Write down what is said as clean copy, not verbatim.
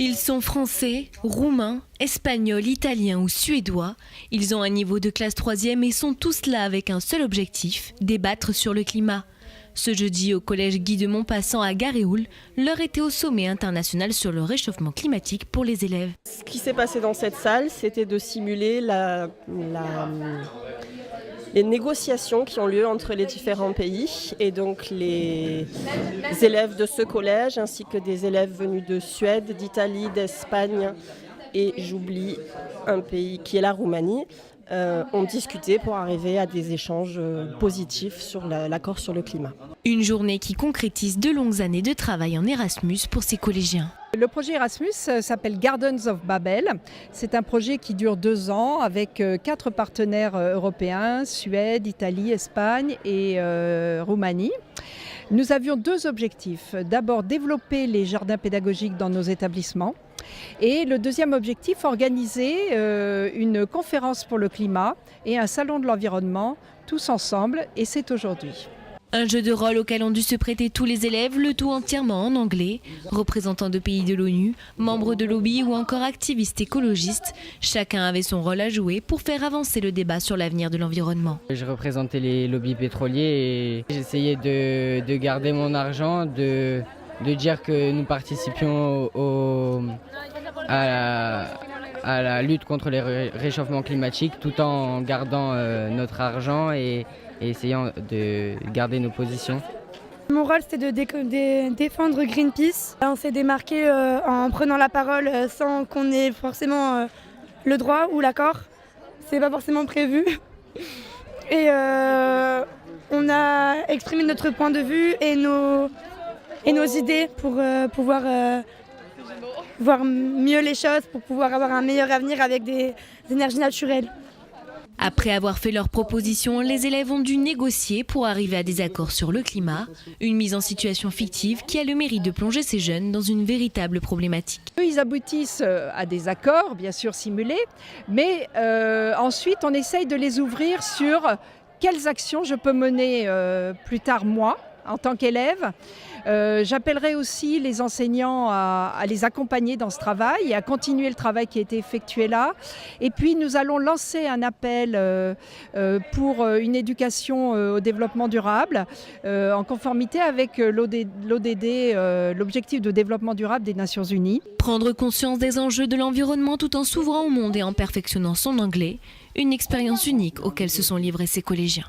Ils sont français, roumains, espagnols, italiens ou suédois. Ils ont un niveau de classe 3e et sont tous là avec un seul objectif, débattre sur le climat. Ce jeudi, au collège Guy de Maupassant à Garéoul, l'heure était au sommet international sur le réchauffement climatique pour les élèves. Ce qui s'est passé dans cette salle, c'était de simuler les négociations qui ont lieu entre les différents pays. Et donc les élèves de ce collège, ainsi que des élèves venus de Suède, d'Italie, d'Espagne, et j'oublie un pays qui est la Roumanie, ont discuté pour arriver à des échanges positifs sur l'accord sur le climat. Une journée qui concrétise de longues années de travail en Erasmus pour ces collégiens. Le projet Erasmus s'appelle Gardens of Babel. C'est un projet qui dure 2 ans avec 4 partenaires européens, Suède, Italie, Espagne et Roumanie. Nous avions 2 objectifs. D'abord, développer les jardins pédagogiques dans nos établissements. Et le deuxième objectif, organiser une conférence pour le climat et un salon de l'environnement, tous ensemble, et c'est aujourd'hui. Un jeu de rôle auquel ont dû se prêter tous les élèves, le tout entièrement en anglais. Représentants de pays de l'ONU, membres de lobby ou encore activistes écologistes, chacun avait son rôle à jouer pour faire avancer le débat sur l'avenir de l'environnement. Je représentais les lobbies pétroliers et j'essayais de garder mon argent, de dire que nous participions à la lutte contre les réchauffements climatiques tout en gardant notre argent et essayant de garder nos positions. Mon rôle, c'était de défendre Greenpeace. On s'est démarqué en prenant la parole sans qu'on ait forcément le droit ou l'accord. C'est pas forcément prévu. Et on a exprimé notre point de vue et nos idées pour pouvoir voir mieux les choses, pour pouvoir avoir un meilleur avenir avec des énergies naturelles. Après avoir fait leurs propositions, les élèves ont dû négocier pour arriver à des accords sur le climat, une mise en situation fictive qui a le mérite de plonger ces jeunes dans une véritable problématique. Ils aboutissent à des accords, bien sûr simulés, mais ensuite on essaye de les ouvrir sur quelles actions je peux mener plus tard moi, en tant qu'élève. J'appellerai aussi les enseignants à les accompagner dans ce travail et à continuer le travail qui a été effectué là. Et puis nous allons lancer un appel pour une éducation au développement durable en conformité avec l'ODD, l'objectif de développement durable des Nations Unies. Prendre conscience des enjeux de l'environnement tout en s'ouvrant au monde et en perfectionnant son anglais, une expérience unique auquel se sont livrés ces collégiens.